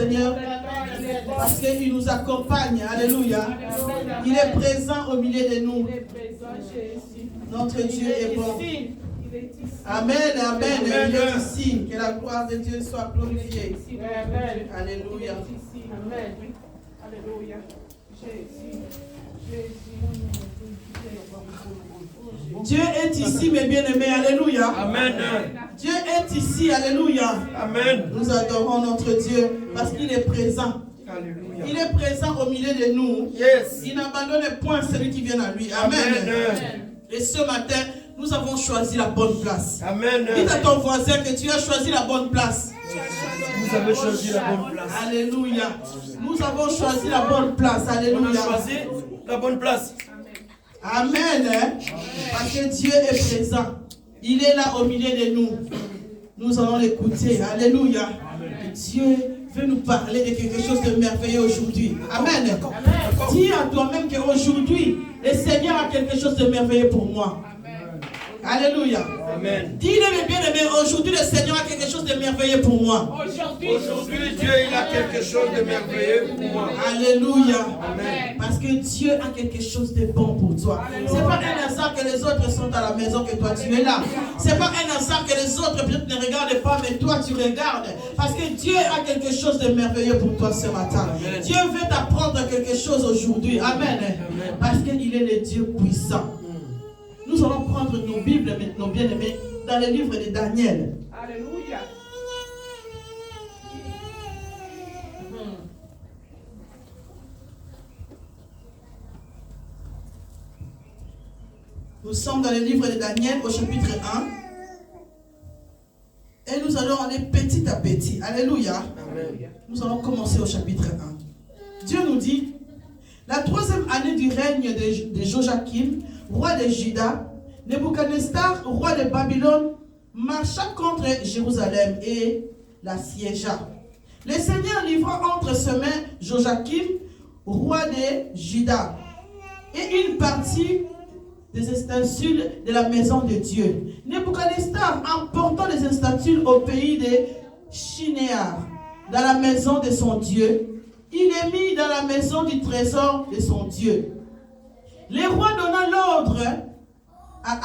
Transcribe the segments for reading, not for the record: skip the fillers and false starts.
Seigneur, parce qu'il nous accompagne. Alléluia. Il est présent au milieu de nous. Notre Dieu est bon. Amen, amen. Il est ici. Que la gloire de Dieu soit glorifiée. Alléluia. Amen. Alléluia. Dieu est ici, mes bien-aimés. Alléluia. Amen. Dieu est ici. Alléluia. Amen. Nous adorons notre Dieu parce qu'il est présent. Alléluia. Il est présent au milieu de nous. Yes. Il n'abandonne point celui qui vient à lui. Amen. Amen. Et ce matin, nous avons choisi la bonne place. Amen. Dites à ton voisin que tu as choisi la bonne place. Vous avez choisi la bonne place. Alléluia. Nous avons choisi la bonne place. Alléluia. On a choisi la bonne place. Amen. Parce que Dieu est présent. Il est là au milieu de nous. Nous allons l'écouter. Alléluia. Dieu veut nous parler de quelque chose de merveilleux aujourd'hui. Amen. Dis à toi-même qu'aujourd'hui, le Seigneur a quelque chose de merveilleux pour moi. Alléluia. Amen. Dis-le, mes bien-aimés, aujourd'hui, le Seigneur a quelque chose de merveilleux pour moi. Aujourd'hui, Dieu, il a quelque chose de merveilleux pour moi. Alléluia. Amen. Parce que Dieu a quelque chose de bon pour toi. Ce n'est pas un hasard que les autres sont à la maison que toi tu es là. Ce n'est pas un hasard que les autres peut-être ne regardent pas, mais toi tu regardes. Parce que Dieu a quelque chose de merveilleux pour toi ce matin. Amen. Dieu veut t'apprendre quelque chose aujourd'hui. Amen. Parce qu'il est le Dieu puissant. Nous allons prendre nos Bibles maintenant, bien-aimés, dans le livre de Daniel. Alléluia. Nous sommes dans le livre de Daniel au chapitre 1. Et nous allons aller petit à petit. Alléluia. Amen. Nous allons commencer au chapitre 1. Dieu nous dit, la 3e année du règne de Joachim, roi de Juda, Nebuchadnezzar, roi de Babylone, marcha contre Jérusalem et la siégea. Le Seigneur livra entre ses mains Joachim, roi de Juda, et une partie des ustensiles de la maison de Dieu. Nebuchadnezzar emportant les ustensiles au pays de Shinéar, dans la maison de son Dieu, il est mis dans la maison du trésor de son Dieu. Le roi donna l'ordre à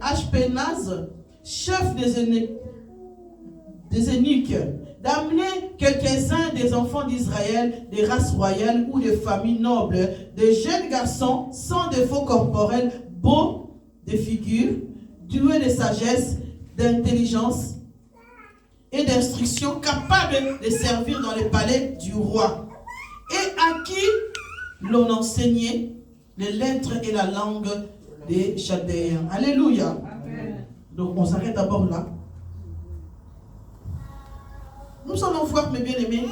Ashpenaz, chef des eunuques, d'amener quelques-uns des enfants d'Israël, des races royales ou des familles nobles, de jeunes garçons sans défaut corporel, beaux de figure, doués de sagesse, d'intelligence et d'instruction, capables de servir dans le palais du roi, et à qui l'on enseignait les lettres et la langue des Chaldéens. Alléluia. Amen. Donc on s'arrête d'abord là. Nous allons voir, mes bien-aimés,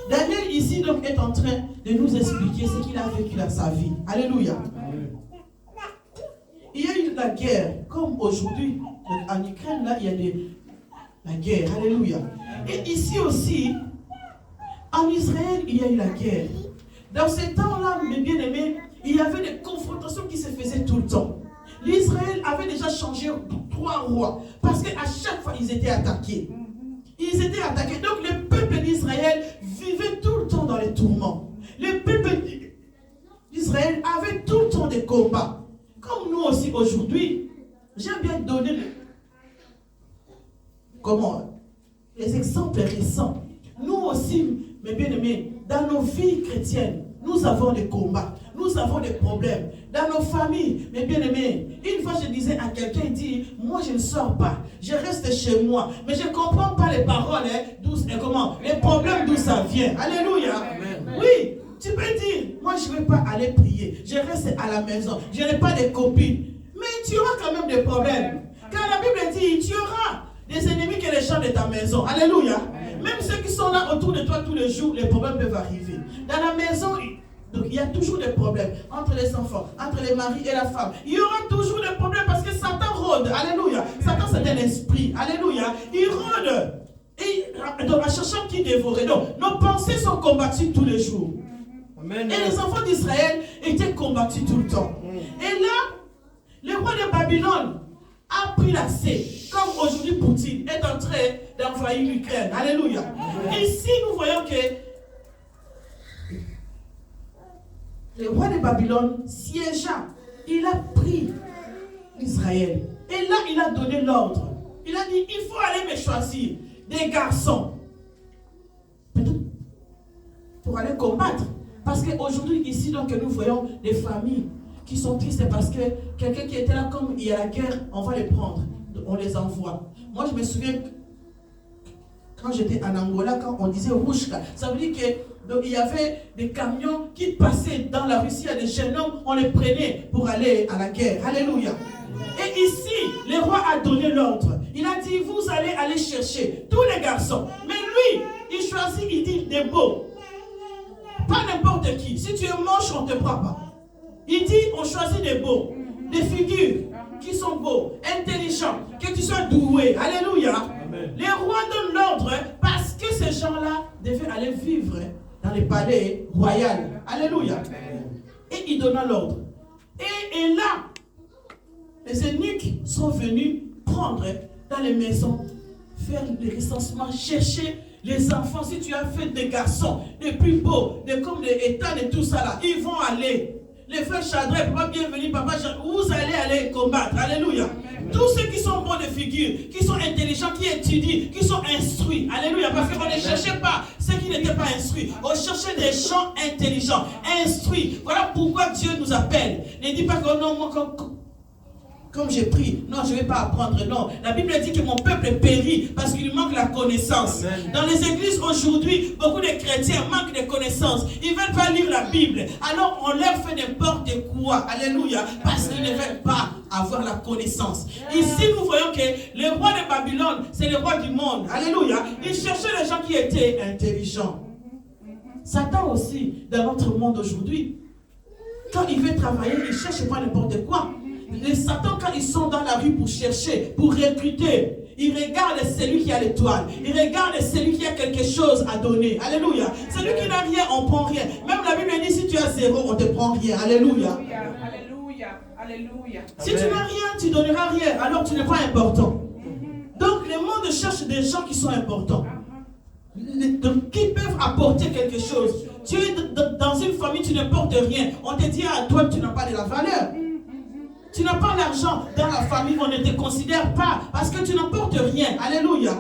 Daniel ici donc est en train de nous expliquer ce qu'il a vécu dans sa vie. Alléluia. Il y a eu la guerre, comme aujourd'hui, en Ukraine, là, il y a la guerre. Alléluia. Et ici aussi, en Israël, il y a eu la guerre. Dans ces temps-là, mes bien-aimés, il y avait des confrontations qui se faisaient tout le temps. L'Israël avait déjà changé 3 rois, parce qu'à chaque fois, ils étaient attaqués. Ils étaient attaqués. Donc, le peuple d'Israël vivait tout le temps dans les tourments. Le peuple d'Israël avait tout le temps des combats. Comme nous aussi aujourd'hui, j'aime bien donner les exemples récents. Nous aussi, mes bien-aimés, dans nos vies chrétiennes, nous avons des combats, nous avons des problèmes. Dans nos familles, mes bien-aimés, une fois je disais à quelqu'un, il dit, moi je ne sors pas, je reste chez moi, mais je ne comprends pas les paroles, les problèmes d'où ça vient. Alléluia. Amen. Oui, tu peux dire, moi je ne vais pas aller prier, je reste à la maison, je n'ai pas de copines, mais tu auras quand même des problèmes. Car la Bible dit, tu auras des ennemis qui les chantent de ta maison. Alléluia. Même ceux qui sont là autour de toi tous les jours, les problèmes peuvent arriver. Dans la maison, donc il y a toujours des problèmes entre les enfants, entre les maris et la femme. Il y aura toujours des problèmes parce que Satan rôde. Alléluia. Satan, c'est un esprit. Alléluia. Il rôde. Et donc, à cherchant qui dévorer. Donc, nos pensées sont combattues tous les jours. Amen. Et les enfants d'Israël étaient combattus tout le temps. Et là, le roi de Babylone a pris l'accès, comme aujourd'hui Poutine est en train d'envahir l'Ukraine. Alléluia. Ici, nous voyons que le roi de Babylone siégea. Il a pris Israël. Et là, il a donné l'ordre. Il a dit, il faut aller me choisir des garçons. Peut-être pour aller combattre. Parce qu'aujourd'hui, ici, donc, nous voyons des familles qui sont tristes parce que quelqu'un qui était là, comme il y a la guerre, on va les prendre. On les envoie. Moi, je me souviens, quand j'étais en Angola, quand on disait Rouchka, ça veut dire qu'il y avait des camions qui passaient dans la Russie, il y a des jeunes hommes, on les prenait pour aller à la guerre. Alléluia. Et ici, le roi a donné l'ordre. Il a dit, vous allez aller chercher tous les garçons. Mais lui, il choisit, il dit des beaux. Pas n'importe qui. Si tu es moche, on ne te prend pas. Il dit, on choisit des beaux, des figures qui sont beaux, intelligents, que tu sois doué. Alléluia. Amen. Les rois donnent l'ordre parce que ces gens-là devaient aller vivre dans les palais royaux. Alléluia. Amen. Et il donna l'ordre. Et là, les eunuques sont venus prendre dans les maisons, faire des recensements, chercher les enfants. Si tu as fait des garçons, des plus beaux, comme des États et tout ça là, ils vont aller. Les frères Shadrach, papa bienvenue, papa, vous allez aller combattre. Alléluia. Amen. Tous ceux qui sont bons de figure, qui sont intelligents, qui étudient, qui sont instruits. Alléluia. Parce qu'on ne cherchait pas ceux qui n'étaient pas instruits. On cherchait des gens intelligents, instruits. Voilà pourquoi Dieu nous appelle. Ne dis pas que non, moi, comme j'ai pris, non, je ne vais pas apprendre, non. La Bible dit que mon peuple périt parce qu'il lui manque la connaissance. Amen. Dans les églises aujourd'hui, beaucoup de chrétiens manquent de connaissances. Ils ne veulent pas lire la Bible. Alors on leur fait n'importe quoi. Alléluia. Parce qu'ils ne veulent pas avoir la connaissance. Ici, nous voyons que le roi de Babylone, c'est le roi du monde. Alléluia. Il cherchait les gens qui étaient intelligents. Satan aussi, dans notre monde aujourd'hui, quand il veut travailler, il ne cherche pas n'importe quoi. Les Satan, quand ils sont dans la rue pour chercher, pour recruter, ils regardent celui qui a l'étoile. Ils regardent celui qui a quelque chose à donner. Alléluia. Celui qui n'a rien, on ne prend rien. Même la Bible dit, si tu as zéro, on ne te prend rien. Alléluia. Alléluia. Alléluia. Si tu n'as rien, tu ne donneras rien. Alors tu n'es pas important. Donc le monde cherche des gens qui sont importants. Qui peuvent apporter quelque chose. Tu es dans une famille, tu ne portes rien. On te dit à toi, tu n'as pas de la valeur. Tu n'as pas l'argent dans la famille, on ne te considère pas parce que tu n'apportes rien. Alléluia.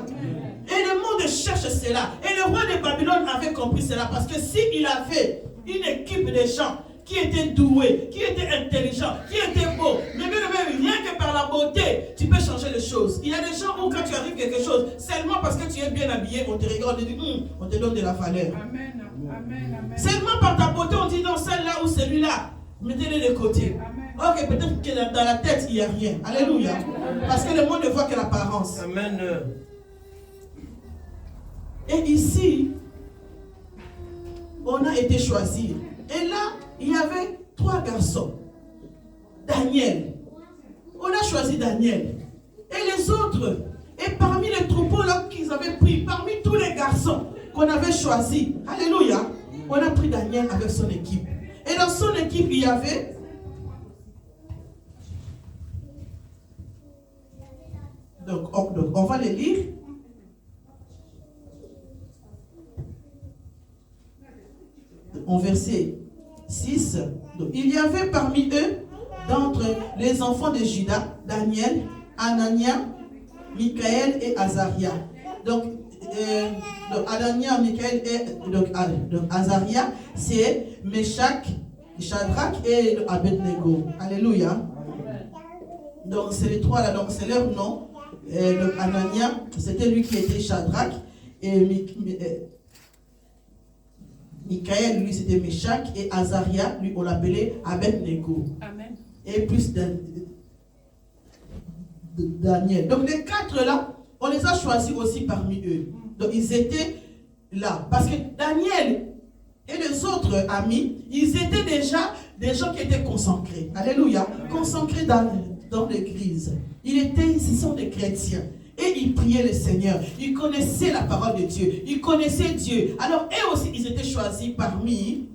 Et le monde cherche cela. Et le roi de Babylone avait compris cela parce que s'il avait une équipe de gens qui étaient doués, qui étaient intelligents, qui étaient beaux, mais même rien que par la beauté, tu peux changer les choses. Il y a des gens où quand tu arrives quelque chose, seulement parce que tu es bien habillé, on te regarde et dit, on te donne de la valeur. Amen. Amen. Amen. Seulement par ta beauté, on dit non, celle-là ou celui-là, mettez-les de côté. Amen. Ok, peut-être que dans la tête, il n'y a rien. Alléluia. Parce que le monde ne voit que l'apparence. Amen. Et ici, on a été choisi. Et là, il y avait 3 garçons. Daniel. On a choisi Daniel. Et les autres. Et parmi les troupeaux là qu'ils avaient pris, parmi tous les garçons qu'on avait choisis, alléluia, on a pris Daniel avec son équipe. Et dans son équipe, il y avait donc on va les lire. En verset 6. Donc, il y avait parmi eux, d'entre les enfants de Juda, Daniel, Anania, Michaël et Azaria. Donc Anania, Michaël et donc Azaria, c'est Meshach, Shadrach et Abednego. Alléluia. Donc c'est les 3 là, donc c'est leur nom. Donc Anania, c'était lui qui était Shadrach, et Michaël, lui c'était Meshach, et Azaria, lui on l'appelait Abednego. Amen. Et plus Daniel. Donc les 4 là, on les a choisis aussi parmi eux. Donc ils étaient là. Parce que Daniel et les autres amis, ils étaient déjà des gens qui étaient consacrés. Alléluia. Consacrés dans l'église. Ce sont des chrétiens. Et ils priaient le Seigneur. Ils connaissaient la parole de Dieu. Ils connaissaient Dieu. Alors eux aussi, ils étaient choisis parmi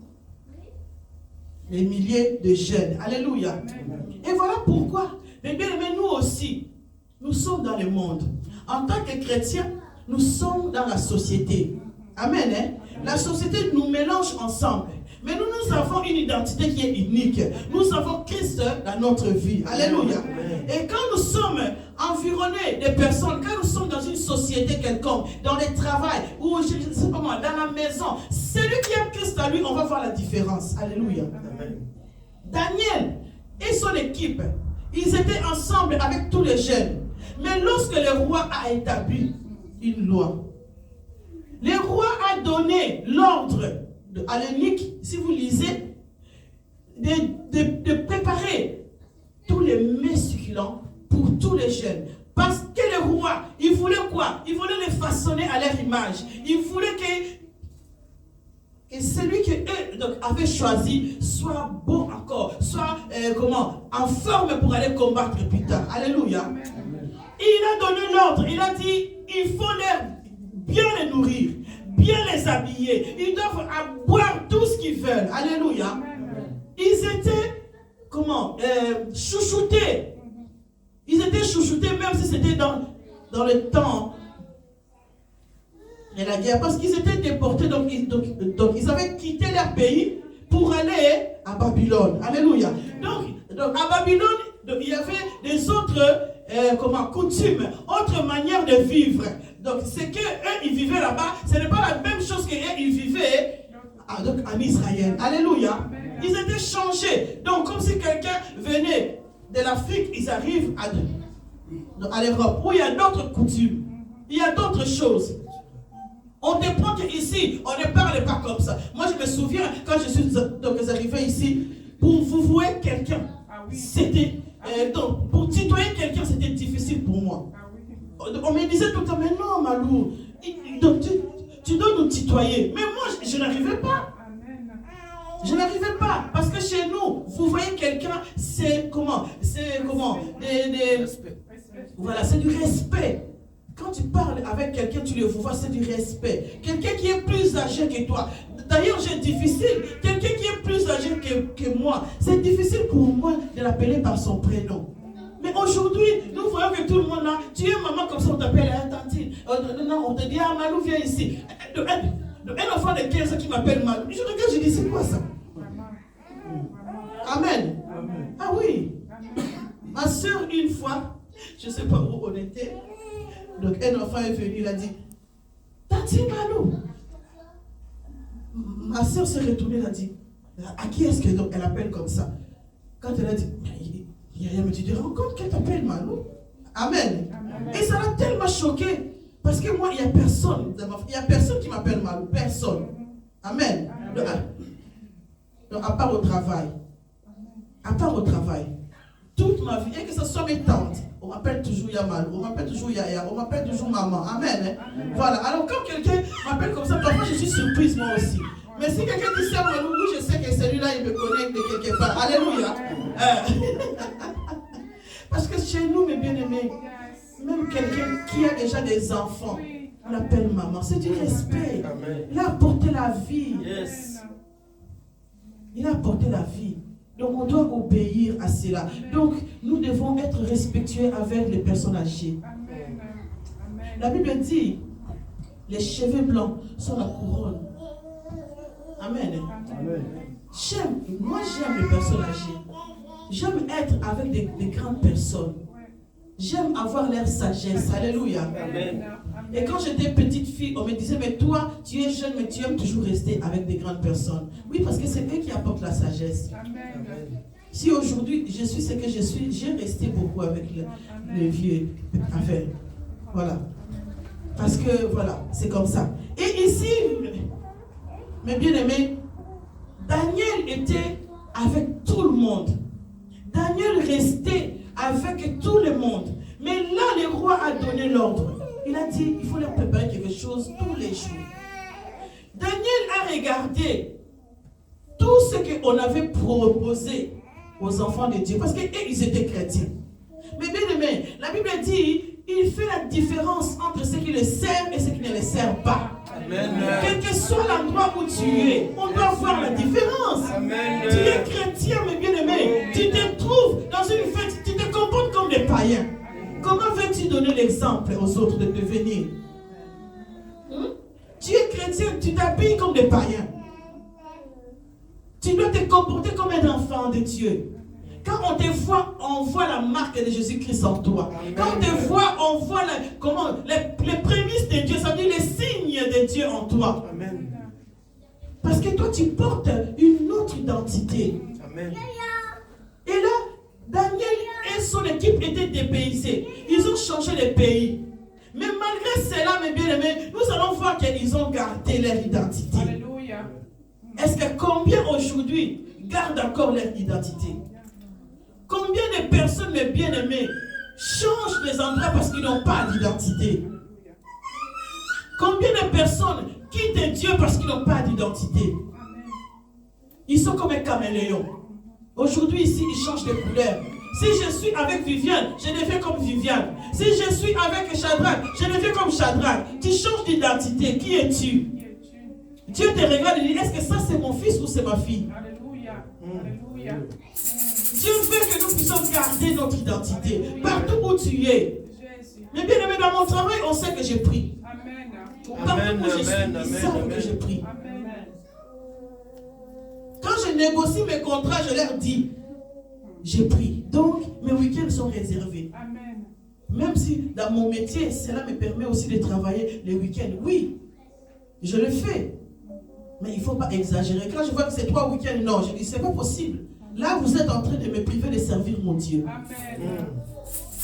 les milliers de jeunes. Alléluia. Amen. Et voilà pourquoi. Mais bien aimé, nous aussi, nous sommes dans le monde. En tant que chrétiens, nous sommes dans la société. Amen. Hein? La société nous mélange ensemble. Mais nous avons une identité qui est unique. Nous avons Christ dans notre vie. Alléluia. Et quand nous sommes environnés de personnes, quand nous sommes dans une société quelconque, dans le travail, ou je ne sais pas moi, dans la maison, celui qui a Christ à lui, on va voir la différence. Alléluia. Daniel et son équipe, ils étaient ensemble avec tous les jeunes. Mais lorsque le roi a établi une loi, le roi a donné l'ordre à l'eunuque, si vous lisez, de préparer tous les mets succulents pour tous les jeunes. Parce que le roi, il voulait quoi? Il voulait les façonner à leur image. Il voulait que celui que eux avaient choisi soit beau encore, soit en forme pour aller combattre plus tard. Alléluia. Amen. Il a donné l'ordre, il a dit, il faut bien les nourrir, bien les habiller. Ils doivent boire tout ce qu'ils veulent. Alléluia. Amen. Ils étaient, chouchoutés. Ils étaient chouchoutés même si c'était dans le temps de la guerre. Parce qu'ils étaient déportés, donc ils avaient quitté leur pays pour aller à Babylone. Alléluia. Donc à Babylone, il y avait des autres coutumes, autres manières de vivre. Donc ce qu'eux ils vivaient là-bas, ce n'est pas la même chose qu'eux ils vivaient en Israël. Alléluia. Ils étaient changés. Donc comme si quelqu'un venait de l'Afrique, ils arrivent à l'Europe où il y a d'autres coutumes, il y a d'autres choses. On dépend qu'ici, on ne parle pas comme ça. Moi je me souviens quand je suis arrivé ici, pour vous voir quelqu'un, c'était donc pour tutoyer quelqu'un c'était difficile pour moi. On me disait tout le temps, mais non Malou, donc tu dois nous tutoyer. Mais moi je n'arrivais pas. Je n'arrivais pas. Parce que chez nous, vous voyez quelqu'un, voilà, c'est du respect. Quand tu parles avec quelqu'un, tu le vois, c'est du respect. Quelqu'un qui est plus âgé que toi. D'ailleurs, c'est difficile. Quelqu'un qui est plus âgé que moi, c'est difficile pour moi de l'appeler par son prénom. Mais aujourd'hui, nous voyons que tout le monde là, tu es maman comme ça, on t'appelle tantine. Non, on te dit, ah Malou, viens ici. Un enfant de 15 ans qui m'appelle Malou. Je regarde, je dis, c'est quoi ça? Amen. Amen. Ah oui. Amen. Ma soeur, une fois, je ne sais pas où on était, donc un enfant est venu, il a dit, Tati Malou. Ma soeur s'est retournée, elle a dit, à qui est-ce qu'elle appelle comme ça? Quand elle a dit, il me dit, tu te rends compte qu'elle t'appelle Malou? Amen. Amen. Et ça l'a tellement choqué. Parce que moi, il n'y a personne qui m'appelle Malou. Personne. Amen. Donc, à part au travail. À part au travail. Toute ma vie, et que ce soit mes tantes, on m'appelle toujours Yamalou, on m'appelle toujours Yaya, on m'appelle toujours maman. Amen. Amen. Voilà. Alors, quand quelqu'un m'appelle comme ça, parfois je suis surprise moi aussi. Mais si quelqu'un dit ça, Malou, je sais que celui-là, il me connaît de quelque part. Alléluia. Parce que chez nous, mes bien-aimés, même quelqu'un qui a déjà des enfants, on l'appelle maman. C'est du respect. Amen. Il a apporté la vie. Yes. Il a apporté la vie. Donc on doit obéir à cela. Donc nous devons être respectueux avec les personnes âgées. Amen. La Bible dit, les cheveux blancs sont la couronne. Amen. Amen. Moi j'aime les personnes âgées. J'aime être avec des grandes personnes. J'aime avoir leur sagesse. Alléluia. Amen. Et quand j'étais petite fille, on me disait, mais toi, tu es jeune, mais tu aimes toujours rester avec des grandes personnes. Oui, parce que c'est eux qui apportent la sagesse. Amen. Si aujourd'hui, je suis ce que je suis, j'ai resté beaucoup avec les vieux. Enfin, voilà. Parce que, voilà, c'est comme ça. Et ici, mes bien-aimés, Daniel était avec tout le monde. Daniel restait avec tout le monde. Mais là, le roi a donné l'ordre. Il a dit, il faut leur préparer quelque chose tous les jours. Daniel a regardé tout ce qu'on avait proposé aux enfants de Dieu. Parce qu'eux, ils étaient chrétiens. Mais bien aimé, la Bible dit, il fait la différence entre ceux qui le servent et ceux qui ne le servent pas. Amen. Quel que soit l'endroit où tu es, on doit voir la différence. Amen. Tu es chrétien, mais bien aimé, tu te trouves dans une fête, tu te comportes comme des païens. Comment veux-tu peux-tu donner l'exemple aux autres de devenir? Tu es chrétien, tu t'habilles comme des païens. Tu dois te comporter comme un enfant de Dieu. Quand on te voit, on voit la marque de Jésus-Christ en toi. Amen. Quand on te voit, on voit les prémices de Dieu, ça veut dire les signes de Dieu en toi. Amen. Parce que toi, tu portes une autre identité. Amen. Et là, Daniel et son équipe étaient dépaysés. Ils ont changé de pays. Mais malgré cela, mes bien-aimés, nous allons voir qu'ils ont gardé leur identité. Alléluia. Est-ce que combien aujourd'hui gardent encore leur identité? Combien de personnes, mes bien-aimés, changent les endroits parce qu'ils n'ont pas d'identité? Combien de personnes quittent Dieu parce qu'ils n'ont pas d'identité? Ils sont comme un caméléon. Aujourd'hui, ici, ils changent de couleur. Si je suis avec Viviane, je deviens comme Viviane. Si je suis avec Shadrach, je deviens comme Shadrach. Tu changes d'identité. Qui es-tu? Dieu te regarde et dit, est-ce que ça c'est mon fils ou c'est ma fille? Alléluia. Alléluia. Dieu veut que nous puissions garder notre identité. Partout où tu es. Mais bien aimé, dans mon travail, on sait que j'ai pris. Amen. Partout où je suis, ils savent que j'ai pris. Quand je négocie mes contrats, je leur dis, j'ai pris. Donc, mes week-ends sont réservés. Amen. Même si dans mon métier, cela me permet aussi de travailler les week-ends. Oui, je le fais. Mais il ne faut pas exagérer. Quand je vois que c'est 3 week-ends, non, je dis, c'est pas possible. Là, vous êtes en train de me priver de servir mon Dieu. Amen.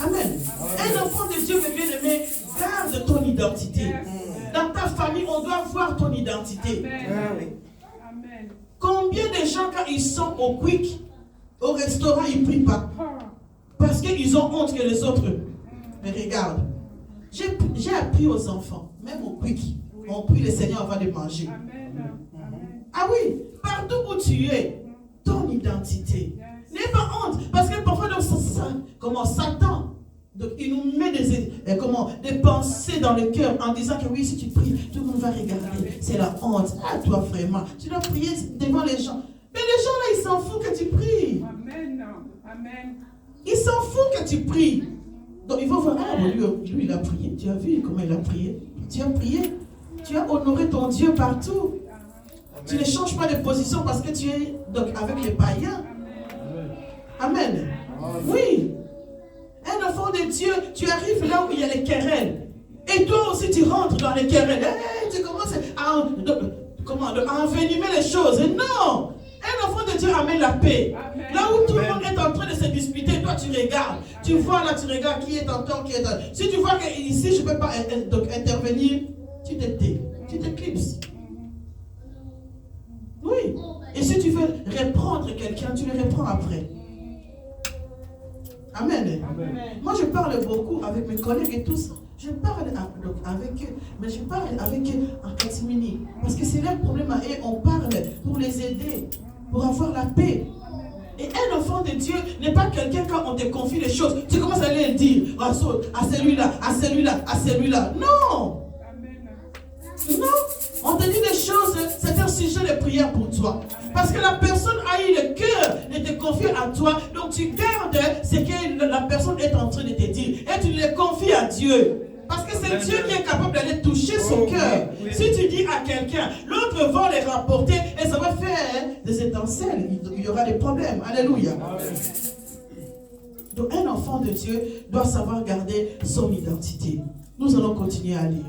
Amen. Un enfant de Dieu, mes bien-aimés, garde ton identité. Dans ta famille, on doit voir ton identité. Amen. Amen. Combien de gens, quand ils sont au quick, au restaurant, ils ne prient pas? Parce qu'ils ont honte que les autres. Mais regarde, j'ai appris aux enfants, même au quick, on prie le Seigneur avant de manger. Amen. Ah oui, partout où tu es, ton identité. N'aie pas honte, parce que parfois, comment Satan, donc il nous met des pensées dans le cœur en disant que oui, si tu pries, tout le monde va regarder. C'est la honte. Ah, toi vraiment, tu dois prier devant les gens. Mais les gens là, ils s'en foutent que tu pries. Amen. Amen. Ils s'en foutent que tu pries. Donc il faut voir, ah, lui il a prié. Tu as vu comment il a prié? Tu as prié. Tu as honoré ton Dieu partout. Amen. Tu ne changes pas de position parce que tu es donc avec les païens. Amen. Amen. Oui. Un enfant de Dieu, tu arrives là où il y a les querelles. Et toi aussi tu rentres dans les querelles. Hey, tu commences à envenimer les choses. Non. Un enfant de Dieu amène la paix. Amen. Là où tout le monde est en train de se disputer, toi tu regardes. Tu vois là, tu regardes qui est en tort, qui est en tort. Si tu vois que ici je ne peux pas intervenir, tu te tais, tu t'éclipses. Oui. Et si tu veux reprendre quelqu'un, tu le reprends après. Amen. Amen. Moi je parle beaucoup avec mes collègues et tout ça. Je parle avec eux, mais je parle avec eux en catimini. Parce que c'est leur problème à eux, on parle pour les aider, pour avoir la paix. Et un enfant de Dieu n'est pas quelqu'un quand on te confie les choses, tu commences à aller le dire, à celui-là, à celui-là, à celui-là. Non. Non. On te dit des choses, c'est un sujet de prière pour toi. Parce que la personne a eu le cœur de te confier à toi, donc tu gardes ce que la personne est en train de te dire et tu le confies à Dieu. Parce que c'est Dieu qui est capable d'aller toucher son cœur. Oui. Si tu dis à quelqu'un, l'autre va les rapporter et ça va faire des étincelles. Il y aura des problèmes. Alléluia. Amen. Donc un enfant de Dieu doit savoir garder son identité. Nous allons continuer à lire.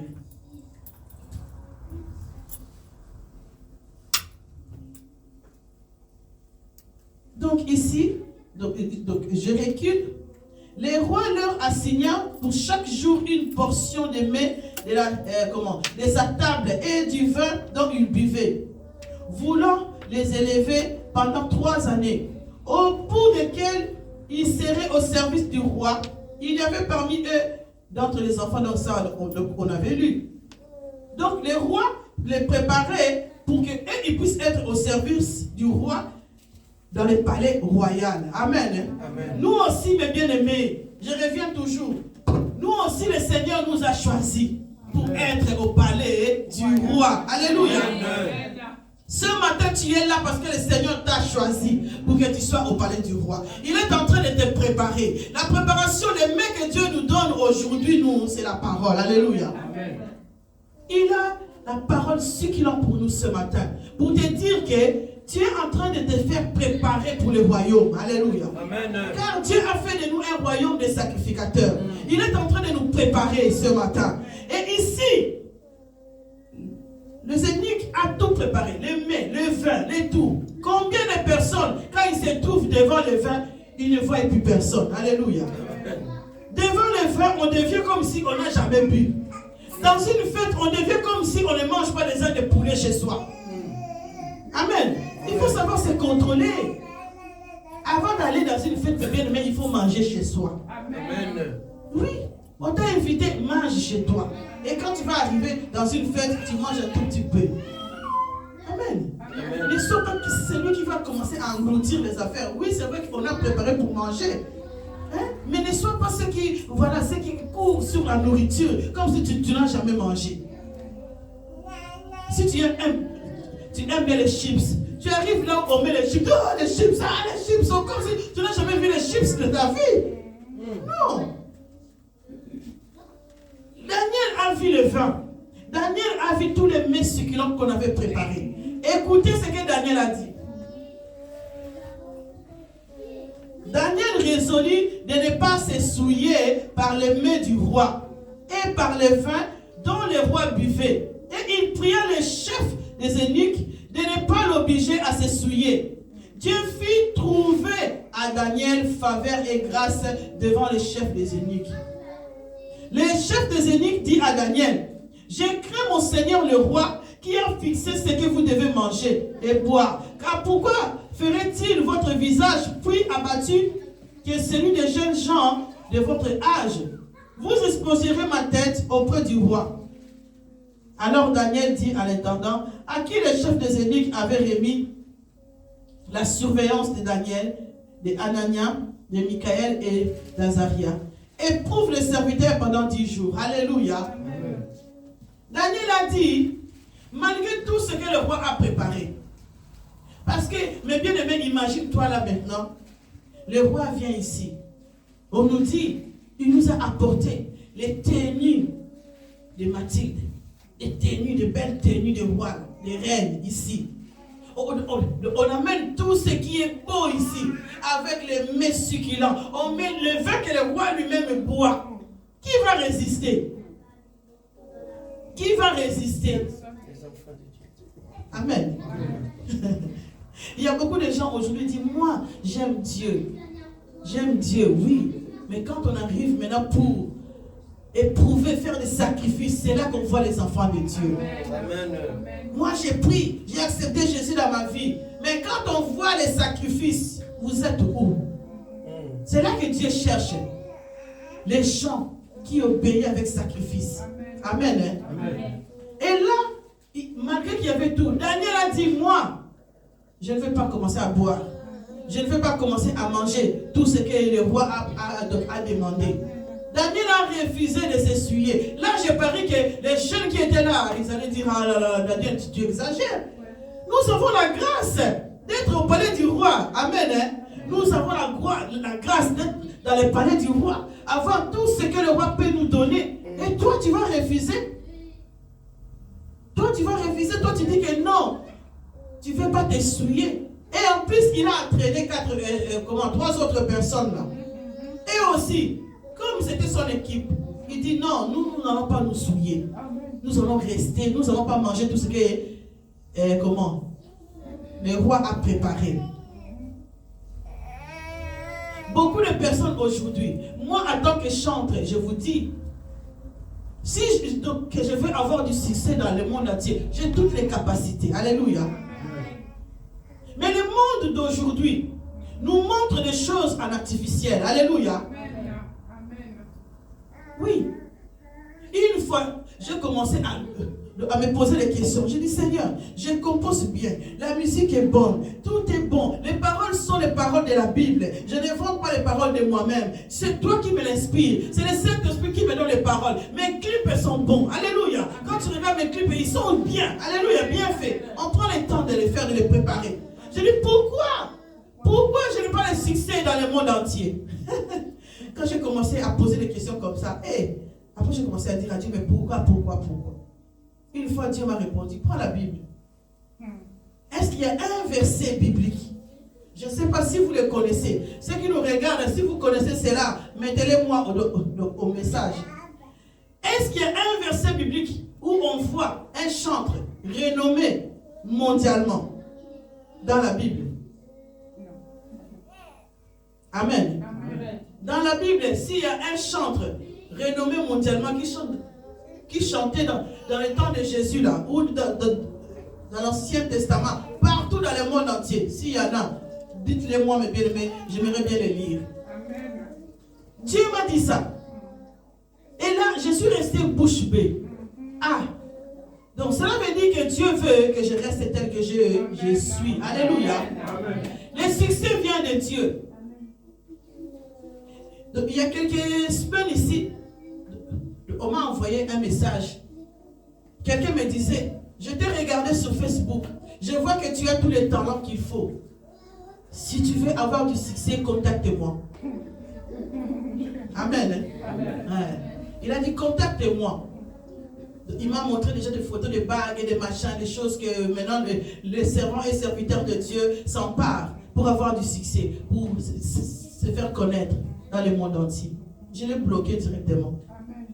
Donc ici, donc je recule. Les rois leur assigna pour chaque jour une portion de mets de sa table et du vin dont ils buvaient, voulant les élever pendant 3 années, au bout desquelles ils seraient au service du roi. Il y avait parmi eux, d'entre les enfants d'Orsal, on avait lu. Donc les rois les préparaient pour qu'eux ils puissent être au service du roi dans le palais royal. Amen. Amen. Nous aussi, mes bien-aimés, je reviens toujours. Nous aussi, le Seigneur nous a choisis pour être au palais du roi. Alléluia. Amen. Ce matin, tu es là parce que le Seigneur t'a choisi pour que tu sois au palais du roi. Il est en train de te préparer. La préparation, les mains que Dieu nous donne aujourd'hui, nous, c'est la parole. Alléluia. Amen. Il a la parole succulente pour nous ce matin. Pour te dire que tu es en train de te faire préparer pour le royaume. Alléluia. Amen. Car Dieu a fait de nous un royaume de sacrificateurs. Il est en train de nous préparer ce matin. Et ici, le Zénith a tout préparé. Les mets, le vin, les tout. Combien de personnes, quand ils se trouvent devant le vin, ils ne voient plus personne. Alléluia. Devant le vin, on devient comme si on n'a jamais bu. Dans une fête, on devient comme si on ne mange pas des ailes de poulet chez soi. Amen. Il faut savoir se contrôler. Avant d'aller dans une fête, bien aimé, il faut manger chez soi. Amen. Oui. On t'a invité, mange chez toi. Et quand tu vas arriver dans une fête, tu manges un tout petit peu. Amen. Ne sois pas celui qui va commencer à engloutir les affaires. Oui, c'est vrai qu'on a préparé pour manger. Hein? Mais ne sois pas ceux qui courent sur la nourriture comme si tu n'as jamais mangé. Si tu aimes bien les chips, tu arrives là où on met les chips. Oh, les chips, sont comme si tu n'as jamais vu les chips de ta vie. Non. Daniel a vu le vin. Daniel a vu tous les mets succulents qu'on avait préparés. Écoutez ce que Daniel a dit. Daniel résolut de ne pas se souiller par les mets du roi et par le vin dont le roi buvait. Et il pria le chef des eunuques de ne pas l'obliger à se souiller. Dieu fit trouver à Daniel faveur et grâce devant le chef des eunuques. Le chef des eunuques dit à Daniel, « Je crains mon Seigneur le roi qui a fixé ce que vous devez manger et boire. Car pourquoi ferait-il votre visage plus abattu que celui des jeunes gens de votre âge? Vous exposerez ma tête auprès du roi. » Alors Daniel dit à l'intendant, à qui le chef des eunuques avait remis la surveillance de Daniel, de Anania, de Michaël et d'Azaria. Éprouve le serviteur pendant 10 jours. Alléluia. Amen. Daniel a dit, malgré tout ce que le roi a préparé, parce que, mes bien-aimés, imagine-toi là maintenant, le roi vient ici. On nous dit, il nous a apporté les tenues de Mathilde, les tenues, de belles tenues de roi, les reines ici. On amène tout ce qui est beau ici, avec les mets succulents. On met le vin que le roi lui-même boit. Qui va résister? Qui va résister? Amen. Il y a beaucoup de gens aujourd'hui qui disent, moi, j'aime Dieu. J'aime Dieu, oui. Mais quand on arrive maintenant pour éprouver, faire des sacrifices, c'est là qu'on voit les enfants de Dieu. Amen. Moi, j'ai pris, j'ai accepté Jésus dans ma vie. Mais quand on voit les sacrifices, vous êtes où? C'est là que Dieu cherche les gens qui obéissent avec sacrifice. Amen. Hein? Amen. Et là, malgré qu'il y avait tout, Daniel a dit, moi, je ne vais pas commencer à boire. Je ne vais pas commencer à manger tout ce que le roi a demandé. Daniel a refusé de s'essuyer. Là, j'ai parie que les jeunes qui étaient là, ils allaient dire, ah là là, Daniel, tu exagères. Nous avons la grâce d'être au palais du roi. Amen. Hein? Nous avons la grâce d'être dans le palais du roi. Avoir tout ce que le roi peut nous donner. Et toi, tu vas refuser. Toi, tu vas refuser. Toi, tu dis que non. Tu ne veux pas t'essuyer. Et en plus, il a entraîné 3 autres personnes là. Et aussi, comme c'était son équipe, il dit non, nous n'allons pas nous souiller. Nous allons rester, nous n'allons pas manger tout ce que le roi a préparé. Beaucoup de personnes aujourd'hui, moi en tant que chanteur, je vous dis, si je veux avoir du succès dans le monde entier, j'ai toutes les capacités. Alléluia. Mais le monde d'aujourd'hui nous montre des choses en artificiel. Alléluia. Oui. Une fois, j'ai commencé à me poser des questions. J'ai dit, Seigneur, je compose bien. La musique est bonne. Tout est bon. Les paroles sont les paroles de la Bible. Je n'invente pas les paroles de moi-même. C'est toi qui me l'inspires. C'est le Saint-Esprit qui me donne les paroles. Mes clips sont bons. Alléluia. Quand tu regardes mes clips, ils sont bien. Alléluia, bien faits. On prend le temps de les faire, de les préparer. Je dis, pourquoi je n'ai pas le succès dans le monde entier? Quand j'ai commencé à poser des questions comme ça, après j'ai commencé à dire à Dieu, mais pourquoi? Une fois Dieu m'a répondu, prends la Bible. Est-ce qu'il y a un verset biblique? Je ne sais pas si vous le connaissez. Ceux qui nous regardent, si vous connaissez cela, mettez-le-moi au message. Est-ce qu'il y a un verset biblique où on voit un chantre renommé mondialement dans la Bible? Amen. Dans la Bible, s'il y a un chantre renommé mondialement qui chantait dans le temps de Jésus là, ou dans l'Ancien Testament, partout dans le monde entier, s'il y en a, dites-le moi mes bien-aimés, j'aimerais bien les lire. Amen. Dieu m'a dit ça. Et là, je suis resté bouche bée. Donc cela veut dire que Dieu veut que je reste tel que je suis. Alléluia. Amen. Le succès vient de Dieu. Donc, il y a quelques semaines ici, on m'a envoyé un message. Quelqu'un me disait, je t'ai regardé sur Facebook, je vois que tu as tous les talents qu'il faut. Si tu veux avoir du succès, contacte-moi. Amen. Ouais. Il a dit, contacte-moi. Il m'a montré déjà des photos de bagues et des machins, des choses que maintenant les servants et serviteurs de Dieu s'emparent pour avoir du succès, pour se faire connaître dans le monde entier. Je l'ai bloqué directement. Amen.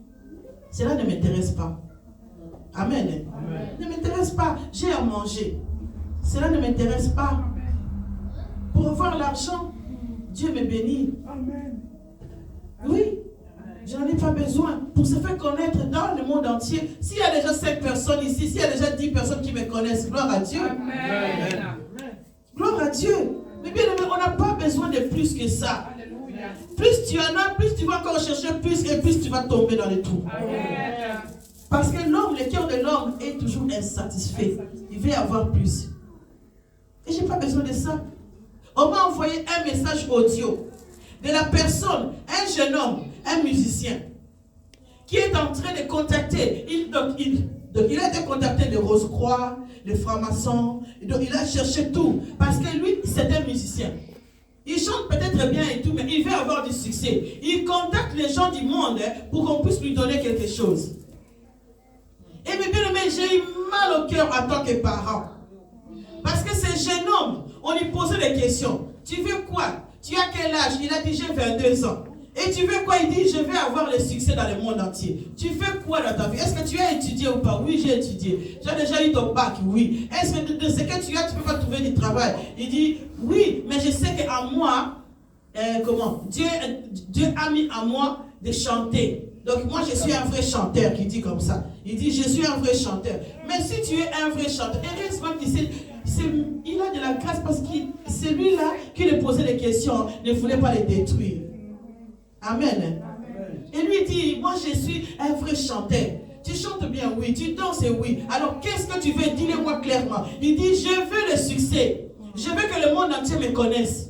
Cela ne m'intéresse pas. Amen. Amen. Ne m'intéresse pas. J'ai à manger. Cela ne m'intéresse pas. Pour avoir l'argent, Dieu me bénit. Amen. Oui. Je n'en ai pas besoin pour se faire connaître dans le monde entier. S'il y a déjà 5 personnes ici, s'il y a déjà 10 personnes qui me connaissent, gloire à Dieu. Amen. Gloire à Dieu. Mais bien aimé, on n'a pas besoin de plus que ça. Alléluia. Plus tu en as, plus tu vas encore chercher plus et plus tu vas tomber dans les trous. Amen. Parce que l'homme, le cœur de l'homme est toujours insatisfait. Il veut avoir plus. Et je n'ai pas besoin de ça. On m'a envoyé un message audio de la personne, un jeune homme, un musicien, qui est en train de contacter. Donc il a été contacté de Rose-Croix, de francs-maçons. Donc il a cherché tout. Parce que lui, c'est un musicien. Il chante peut-être bien et tout, mais il veut avoir du succès. Il contacte les gens du monde pour qu'on puisse lui donner quelque chose. Et mes bien-aimés, j'ai eu mal au cœur en tant que parent. Parce que ce jeune homme, on lui posait des questions. Tu veux quoi? Tu as quel âge? Il a dit j'ai 22 ans. Et tu veux quoi? Il dit je vais avoir le succès dans le monde entier. Tu fais quoi dans ta vie? Est-ce que tu as étudié ou pas? Oui, j'ai étudié. Tu as déjà eu ton bac? Oui. Est-ce que de ce que tu as, tu ne peux pas trouver du travail? Il dit oui, mais je sais qu'en moi, Dieu a mis en moi de chanter. Donc moi je suis un vrai chanteur qui dit comme ça. Il dit je suis un vrai chanteur. Mais si tu es un vrai chanteur, heureusement il a de la grâce parce que celui-là qui lui posait des questions ne voulait pas les détruire. Amen. Et lui dit, moi je suis un vrai chanteur. Tu chantes bien, oui. Tu danses, oui. Alors qu'est-ce que tu veux? Dis-le-moi clairement. Il dit, je veux le succès. Je veux que le monde entier me connaisse.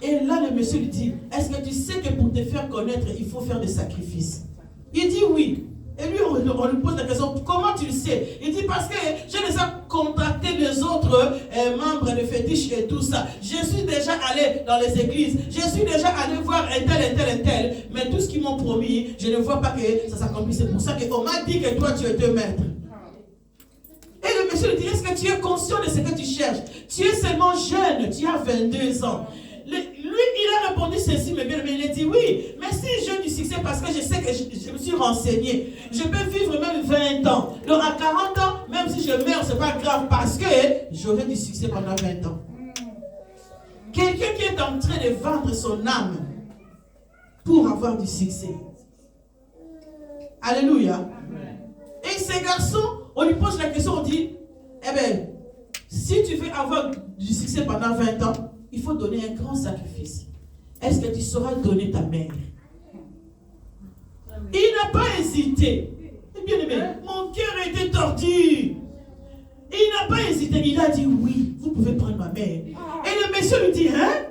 Et là, le monsieur lui dit, est-ce que tu sais que pour te faire connaître, il faut faire des sacrifices? Il dit oui. Et lui, on lui pose la question, comment tu le sais? Il dit, parce que j'ai déjà contacté les autres membres de fétiche et tout ça. Je suis déjà allé dans les églises. Je suis déjà allé voir un tel. Mais tout ce qu'ils m'ont promis, je ne vois pas que ça s'accomplisse. C'est pour ça qu'on m'a dit que toi, tu étais maître. Et le monsieur lui dit, est-ce que tu es conscient de ce que tu cherches? Tu es seulement jeune, tu as 22 ans. Lui, il a répondu ceci, mais il a dit oui, mais si je veux du succès, parce que je sais que je me suis renseigné, je peux vivre même 20 ans. Donc à 40 ans, même si je meurs, ce n'est pas grave, parce que j'aurai du succès pendant 20 ans. Quelqu'un qui est en train de vendre son âme pour avoir du succès. Alléluia. Amen. Et ces garçons, on lui pose la question, on dit, eh bien, si tu veux avoir du succès pendant 20 ans, il faut donner un grand sacrifice. Est-ce que tu sauras donner ta mère? Il n'a pas hésité. Bien aimé, mon cœur était tordu. Il n'a pas hésité. Il a dit oui, vous pouvez prendre ma mère. Et le monsieur lui dit, hein?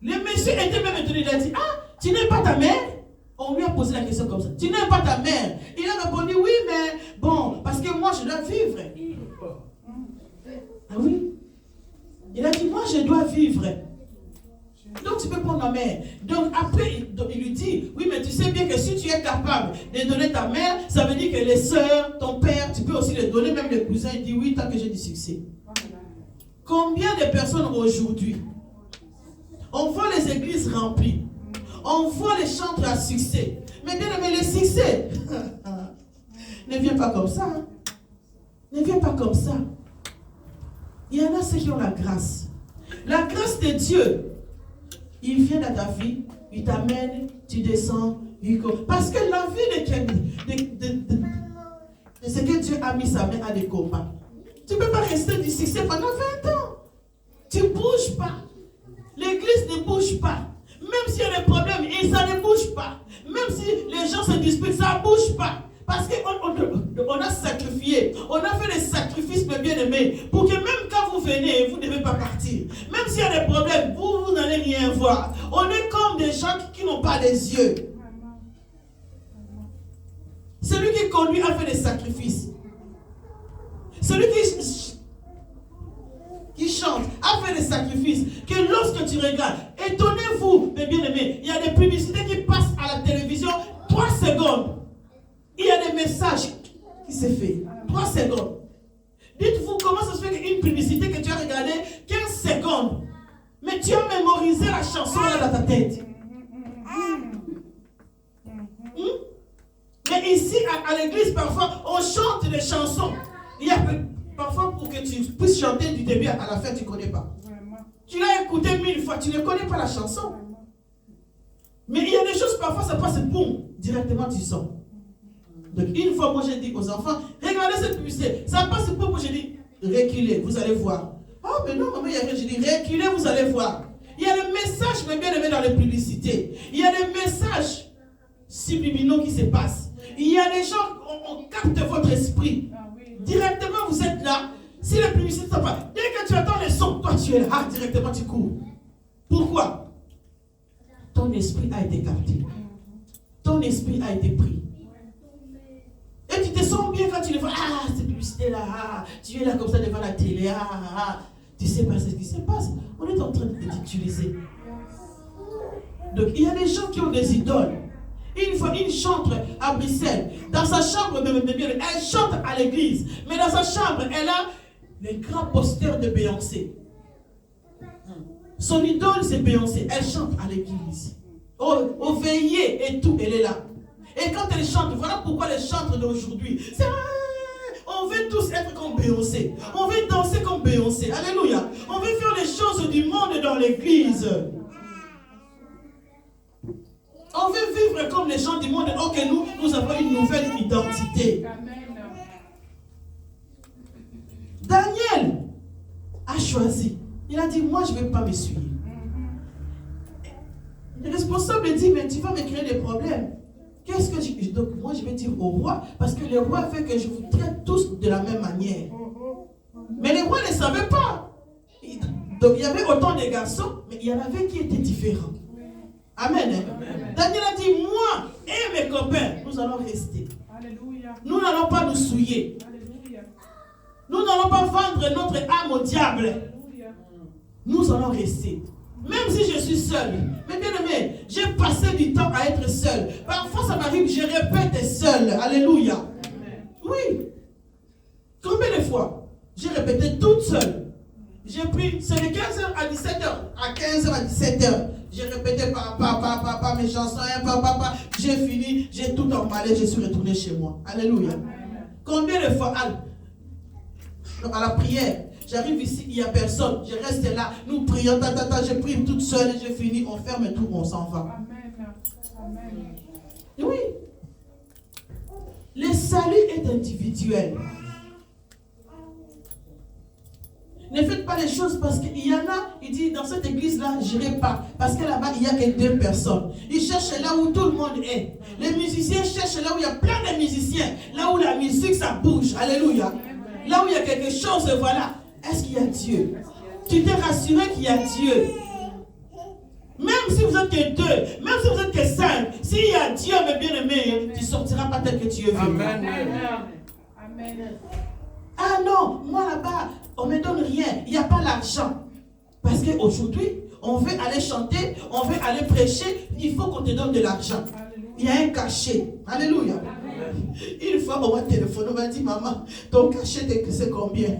Le monsieur était même étonné. Il a dit, ah, tu n'aimes pas ta mère? On lui a posé la question comme ça. Tu n'aimes pas ta mère? Il a répondu oui, mais bon, parce que moi je dois vivre. Ah oui? Il a dit, moi je dois vivre. Donc tu peux prendre ma mère. Donc après, il lui dit, oui, mais tu sais bien que si tu es capable de donner ta mère, ça veut dire que les sœurs, ton père, tu peux aussi les donner, même les cousins. Il dit, oui, tant que j'ai du succès. Combien de personnes aujourd'hui, on voit les églises remplies, on voit les chantres à succès. Mais bien aimé, le succès ne vient pas comme ça. Hein. Ne vient pas comme ça. Il y en a ceux qui ont la grâce. La grâce de Dieu, il vient dans ta vie, il t'amène, tu descends, parce que la vie de ce que Dieu a mis sa main à des combats. Tu ne peux pas rester du succès pendant 20 ans. Tu ne bouges pas. L'église ne bouge pas. Même s'il y a des problèmes, et ça ne bouge pas. Même si les gens se disputent, ça ne bouge pas. Parce qu'on a sacrifié, on a fait des sacrifices, mes bien-aimés, pour que même quand vous venez, vous ne devez pas partir. Même s'il y a des problèmes, vous n'allez rien voir. On est comme des gens qui n'ont pas les yeux. Celui qui conduit a fait des sacrifices. Celui qui chante a fait des sacrifices. Que lorsque tu regardes, étonnez-vous, mes bien-aimés, il y a des publicités qui passent à la télévision 3 secondes. Il y a des messages qui se font. 3 secondes. Dites-vous comment ça se fait qu'une publicité que tu as regardée 15 secondes, mais tu as mémorisé la chanson là dans ta tête. Mais ici, à l'église, parfois, on chante des chansons. Il y a parfois pour que tu puisses chanter du début à la fin, tu ne connais pas. Tu l'as écouté 1000 fois, tu ne connais pas la chanson. Mais il y a des choses, parfois, ça passe boum, directement du son. Donc, une fois, moi, j'ai dit aux enfants, regardez cette publicité. Ça passe boum, j'ai dit, reculez, vous allez voir. Ah, mais non, maman, il y a rien. J'ai dit, reculez, vous allez voir. Il y a des messages, mais bien aimés dans les publicités. Il y a des messages subliminaux qui se passent. Il y a des gens, on capte votre esprit. Directement, vous êtes là. Si la publicité ne pas, dès que tu attends les sons, toi tu es là, directement tu cours. Pourquoi? Ton esprit a été capté. Ton esprit a été pris. Et tu te sens bien quand tu le vois. Ah, cette publicité-là, ah, tu es là comme ça devant la télé. Tu sais pas ce qui se passe. On est en train de t'utiliser. Donc, il y a des gens qui ont des idoles. Une fois, une chantre à Bruxelles, dans sa chambre, elle chante à l'église, mais dans sa chambre, elle a les grands posters de Beyoncé. Son idole, c'est Beyoncé. Elle chante à l'église. Au veillées et tout, elle est là. Et quand elle chante, voilà pourquoi les chantres d'aujourd'hui, c'est on veut tous être comme Beyoncé. On veut danser comme Beyoncé. Alléluia. On veut faire les choses du monde dans l'église. On veut vivre comme les gens du monde. Ok, nous avons une nouvelle identité. Daniel a choisi. Il a dit, moi je ne vais pas m'essuyer. Le responsable dit, mais tu vas me créer des problèmes. Qu'est-ce que je... Donc moi je vais dire au roi, parce que le roi veut que je vous traite tous de la même manière. Mais les rois ne savaient pas. Donc il y avait autant de garçons, mais il y en avait qui étaient différents. Amen. Amen. Daniel a dit, moi et mes copains, nous allons rester. Alléluia. Nous n'allons pas nous souiller. Alléluia. Nous n'allons pas vendre notre âme au diable. Alléluia. Nous allons rester. Même si je suis seul. Mais bien aimé, j'ai passé du temps à être seul. Parfois ça m'arrive, je répète seul. Alléluia. Amen. Oui. Combien de fois j'ai répété toute seule. J'ai pris, c'est de 15h à 17h. À 15h à 17h. J'ai répété papa, mes chansons, papa. J'ai fini, j'ai tout emballé, je suis retourné chez moi. Alléluia. Amen. Combien de fois à la prière, j'arrive ici, il n'y a personne, je reste là, nous prions, je prie toute seule, j'ai fini, on ferme tout, on s'en va. Amen. Amen. Oui. Le salut est individuel. Ne faites pas les choses parce qu'il y en a, il dit dans cette église-là, je n'irai pas. Parce que là-bas, il n'y a que 2 personnes. Ils cherchent là où tout le monde est. Les musiciens cherchent là où il y a plein de musiciens. Là où la musique, ça bouge. Alléluia. Là où il y a quelque chose, voilà. Est-ce qu'il y a Dieu? Tu t'es rassuré qu'il y a Dieu. Même si vous êtes que 2, même si vous êtes que 5, s'il y a Dieu, mes bien-aimés, tu ne sortiras pas tel que tu es venu. Amen. Amen. Ah non, moi là-bas, on ne me donne rien. Il n'y a pas l'argent. Parce qu'aujourd'hui, on veut aller chanter, on veut aller prêcher, il faut qu'on te donne de l'argent. Il y a un cachet. Alléluia. Une fois, on m'a téléphoné, on m'a dit, maman, ton cachet, c'est combien?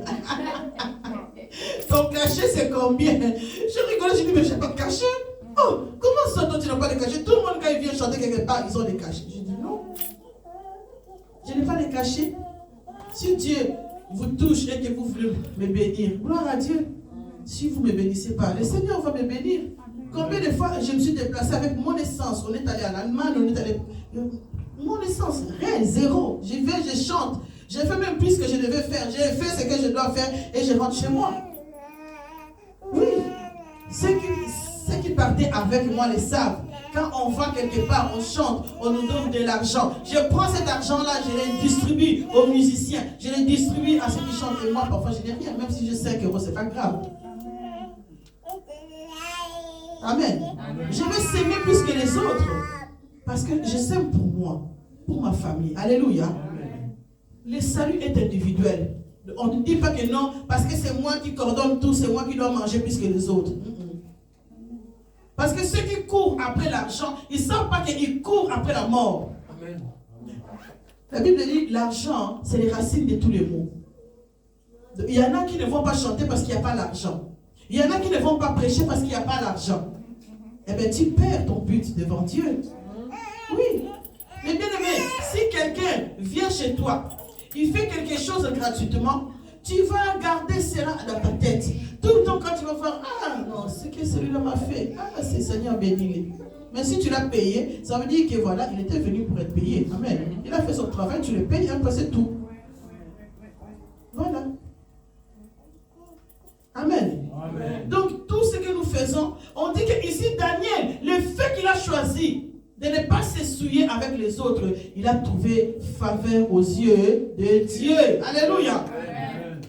Ton cachet, c'est combien? Je rigole, je dis, mais je n'ai pas de cachet. Oh, comment ça, toi, tu n'as pas de cachet? Tout le monde, quand il vient chanter quelque part, ils ont des cachets. Je dis, non. Je n'ai pas de cachet. Si Dieu vous touche et que vous voulez me bénir, gloire à Dieu. Si vous ne me bénissez pas, le Seigneur va me bénir. Combien de fois je me suis déplacé avec mon essence? On est allé en Allemagne, on est allé... Mon essence, rien, zéro. J'y vais, je chante. J'ai fait même plus que je devais faire. J'ai fait ce que je dois faire et je rentre chez moi. Oui. Ceux qui partaient avec moi le savent. Quand on va quelque part, on chante, on nous donne de l'argent. Je prends cet argent-là, je le distribue aux musiciens. Je le distribue à ceux qui chantent. Et moi, parfois, je n'ai rien. Même si je sais que c'est pas grave. Amen. Je vais s'aimer plus que les autres. Parce que je sème pour moi, pour ma famille. Alléluia. Le salut est individuel. On ne dit pas que non, parce que c'est moi qui coordonne tout, c'est moi qui dois manger plus que les autres. Parce que ceux qui courent après l'argent, ils ne savent pas qu'ils courent après la mort. Amen. La Bible dit l'argent, c'est les racines de tous les maux. Il y en a qui ne vont pas chanter parce qu'il n'y a pas l'argent. Il y en a qui ne vont pas prêcher parce qu'il n'y a pas l'argent. Eh bien, tu perds ton but devant Dieu. Oui. Mais bien aimé, si quelqu'un vient chez toi, il fait quelque chose gratuitement, tu vas garder cela dans ta tête. Tout le temps quand tu vas voir, ah non, ce que celui-là m'a fait, ah c'est Seigneur béni. Mais si tu l'as payé, ça veut dire que voilà, il était venu pour être payé. Amen. Il a fait son travail, tu le payes, après c'est tout. Voilà. Amen. Amen. Donc tout ce que nous faisons, on dit que ici Daniel, le fait qu'il a choisi de ne pas s'essuyer avec les autres, il a trouvé faveur aux yeux de Dieu. Alléluia. Amen.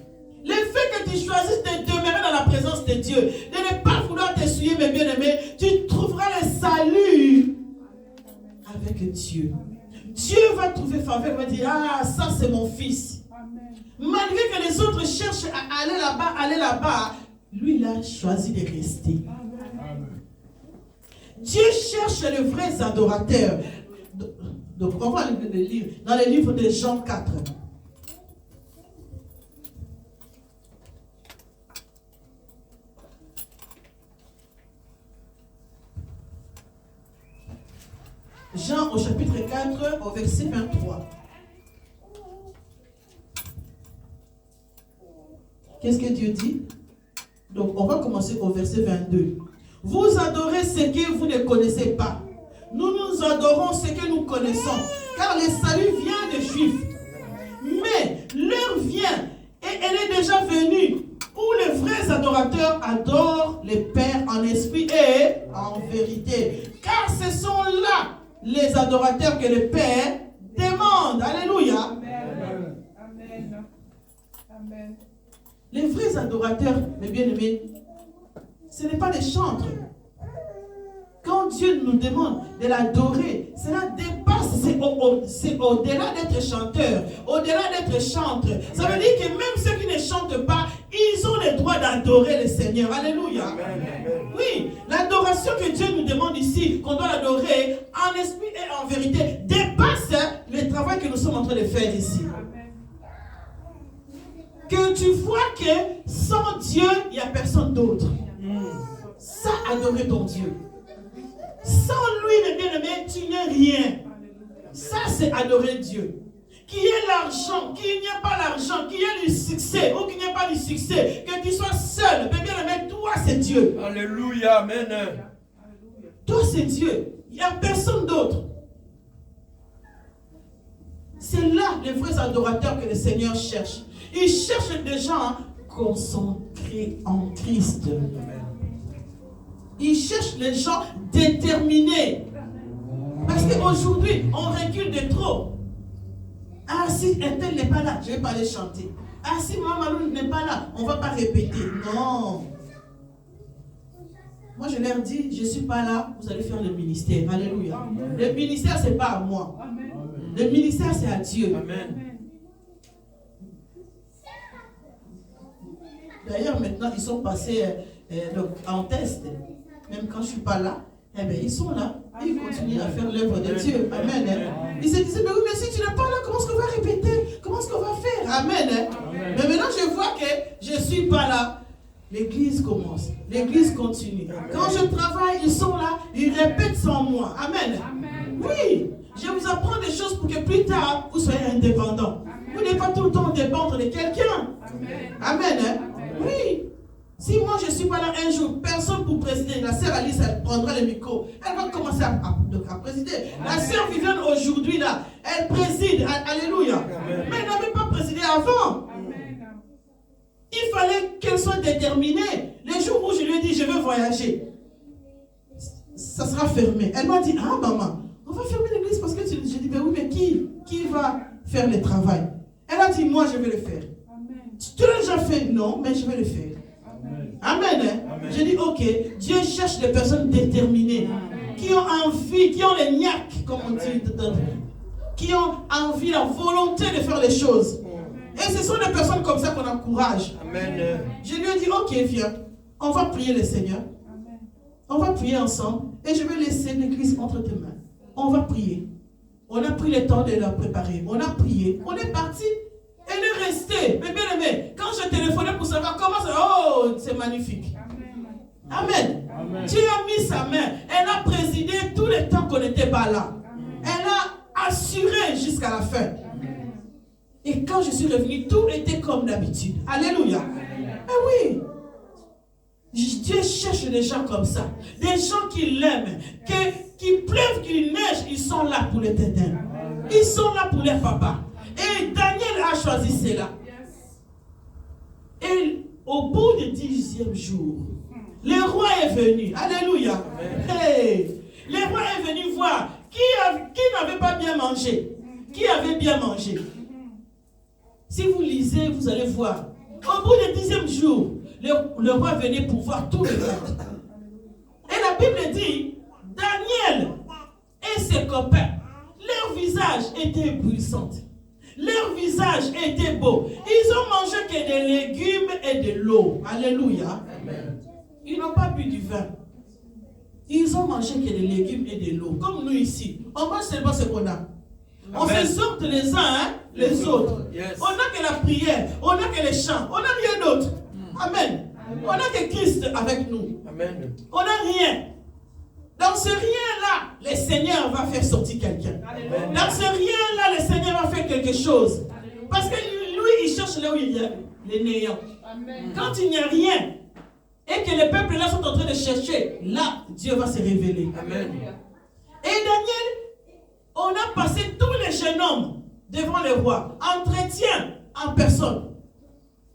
Le fait que tu choisisses de demeurer dans la présence de Dieu, de ne pas vouloir t'essuyer, mes bien-aimés, tu trouveras le salut avec Dieu. Dieu va trouver faveur, va dire, ah, ça c'est mon fils. Amen. Malgré que les autres cherchent à aller là-bas, lui il a choisi de rester. Amen. Dieu cherche les vrais adorateurs. Donc on va le lire dans le livre de Jean 4. Jean au chapitre 4 au verset 23. Qu'est-ce que Dieu dit? Donc on va commencer au verset 22. Vous adorez ce que vous ne connaissez pas. Nous adorons ce que nous connaissons, car le salut vient des Juifs. Mais l'heure vient, et elle est déjà venue, où les vrais adorateurs adorent le Père en esprit et en vérité. Car ce sont là les adorateurs que le Père demande. Alléluia. Amen. Amen. Amen. Les vrais adorateurs, mes bien-aimés, ce n'est pas des chantres. Quand Dieu nous demande de l'adorer, cela dépasse, c'est au-delà d'être chanteur, au-delà d'être chantre. Ça veut dire que même ceux qui ne chantent pas, ils ont le droit d'adorer le Seigneur. Alléluia. Oui, l'adoration que Dieu nous demande ici, qu'on doit l'adorer en esprit et en vérité, dépasse le travail que nous sommes en train de faire ici. Que tu vois que sans Dieu, il n'y a personne d'autre. Ça, adorer ton Dieu. Sans lui, mes bien-aimés, tu n'es rien. Ça, c'est adorer Dieu. Qu'il y ait l'argent, qu'il n'y ait pas l'argent, qu'il y ait du succès ou qu'il n'y ait pas du succès, que tu sois seul, mes bien-aimés, toi, c'est Dieu. Alléluia, amen. Toi, c'est Dieu. Il n'y a personne d'autre. C'est là les vrais adorateurs que le Seigneur cherche. Il cherche des gens concentrés en Christ. Il cherche les gens déterminés. Parce qu'aujourd'hui, on recule de trop. Ah, si un tel n'est pas là, je ne vais pas aller chanter. Ah, si Maman Malou n'est pas là, on ne va pas répéter. Non. Moi, je leur dis, je ne suis pas là, vous allez faire le ministère. Alléluia. Amen. Le ministère, ce n'est pas à moi. Amen. Le ministère, c'est à Dieu. Amen. D'ailleurs, maintenant, ils sont passés donc, en test. même quand je ne suis pas là, eh bien, ils sont là. Et ils continuent à faire l'œuvre de Dieu. Amen. Hein. Ils se disaient, mais oui, mais si tu n'es pas là, comment est-ce qu'on va répéter? Comment est-ce qu'on va faire? Amen. Hein. Mais maintenant, je vois que je ne suis pas là. L'église commence. L'église continue. Quand je travaille, ils sont là. Ils répètent sans moi. Amen. Oui. Je vous apprends des choses pour que plus tard, vous soyez indépendants. Vous n'êtes pas tout le temps dépendre de quelqu'un. Amen. Hein. Oui. Si moi je ne suis pas là un jour, personne pour présider. La sœur Alice, elle prendra le micro. Elle va commencer à présider. La sœur Viviane aujourd'hui, là, elle préside. Alléluia. Mais elle n'avait pas présidé avant. Il fallait qu'elle soit déterminée. Les jours où je lui ai dit, je veux voyager, ça sera fermé. Elle m'a dit, ah maman, on va fermer l'église parce que j'ai dit, ben oui, mais qui va faire le travail? Elle a dit, moi je vais le faire. Tu l'as déjà fait? Non, mais je vais le faire. Amen. Hein? J'ai dit, ok, Dieu cherche des personnes déterminées, qui ont envie, qui ont les niaques, comme on dit, qui ont envie, la volonté de faire les choses. Et ce sont des personnes comme ça qu'on encourage. Amen. Je lui ai dit, ok, viens, on va prier le Seigneur. On va prier ensemble et je vais laisser l'église entre tes mains. On va prier. On a pris le temps de la préparer. On a prié. On est parti. Elle est restée. Mais bien aimé, quand je téléphonais pour savoir comment ça... Oh, c'est magnifique. Amen. Amen. Dieu a mis sa main. Elle a présidé tout le temps qu'on n'était pas là. Elle a assuré jusqu'à la fin. Et quand je suis revenue, tout était comme d'habitude. Alléluia. Eh oui. Dieu cherche des gens comme ça. Des gens qui l'aiment. Qu'il pleuve, qu'il neige, ils sont là pour l'éternel. Ils sont là pour les papas. Et Daniel a choisi cela. Et au bout du 10e jour, le roi est venu. Alléluia. Hey. Le roi est venu voir qui n'avait pas bien mangé. Qui avait bien mangé. Si vous lisez, vous allez voir. Au bout du 10e jour, le roi venait pour voir tout le monde. Et la Bible dit, Daniel et ses copains, leur visage était éblouissant. Leur visage était beau. Ils ont mangé que des légumes et de l'eau. Alléluia. Ils n'ont pas bu du vin. Ils ont mangé que des légumes et de l'eau. Comme nous ici. On mange seulement ce qu'on a. On s'exhorte les uns, hein, les autres. Yes. On n'a que la prière. On n'a que les chants. On n'a rien d'autre. Amen. On n'a que Christ avec nous. Amen. On n'a rien. Dans ce rien-là, le Seigneur va faire sortir quelqu'un. Dans ce rien-là, le Seigneur va faire quelque chose. Parce que lui, il cherche là où il y a les néants. Quand il n'y a rien, et que les peuples là sont en train de chercher, là, Dieu va se révéler. Amen. Et Daniel, on a passé tous les jeunes hommes devant le roi. Entretien en personne.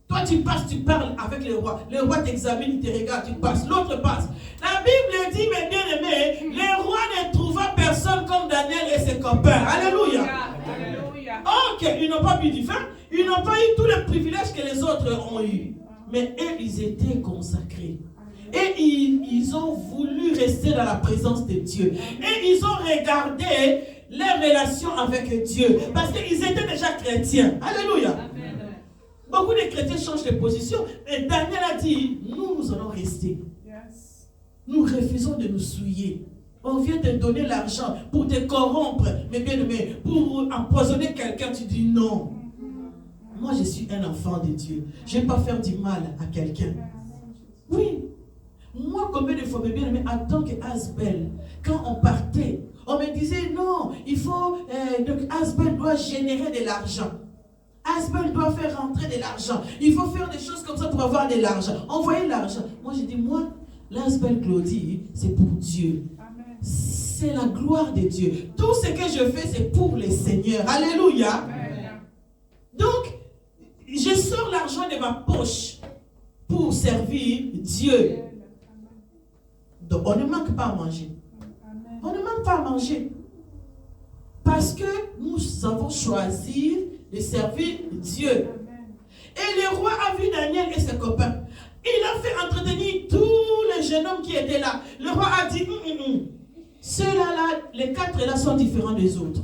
Toi, tu passes, tu parles avec le roi. Le roi t'examine, il te regarde, tu passes. L'autre passe. La Bible dit, mes bien-aimés, le roi ne trouva personne comme Daniel et ses copains. Alléluia. Alléluia. Ok, ils n'ont pas bu du vin. Ils n'ont pas eu tous les privilèges que les autres ont eu. Mais eux, ils étaient consacrés. Et ils ont voulu rester dans la présence de Dieu. Et ils ont regardé leur relation avec Dieu. Parce qu'ils étaient déjà chrétiens. Alléluia. Amen. Beaucoup de chrétiens changent de position. Et Daniel a dit, nous allons rester. Yes. Nous refusons de nous souiller. On vient te donner l'argent pour te corrompre. Mais bien aimé, pour empoisonner quelqu'un, tu dis non. Moi, je suis un enfant de Dieu. Je ne vais pas faire du mal à quelqu'un. Oui. Moi, combien de fois, mes bien-aimés, en tant qu'Asbel, quand on partait, on me disait non, il faut, donc Asbel doit générer de l'argent. Asbel doit faire rentrer de l'argent. Il faut faire des choses comme ça pour avoir de l'argent. Envoyer l'argent. Moi, je dis, moi, l'Asbel Claudie, c'est pour Dieu. C'est la gloire de Dieu. Tout ce que je fais, c'est pour le Seigneur. Alléluia. Amen. Donc, je sors l'argent de ma poche pour servir Dieu. Donc, on ne manque pas à manger. On ne manque pas à manger. Parce que nous avons choisi de servir Dieu. Et le roi a vu Daniel et ses copains. Il a fait entretenir tous les jeunes hommes qui étaient là. Le roi a dit, ceux-là, les 4 là sont différents des autres.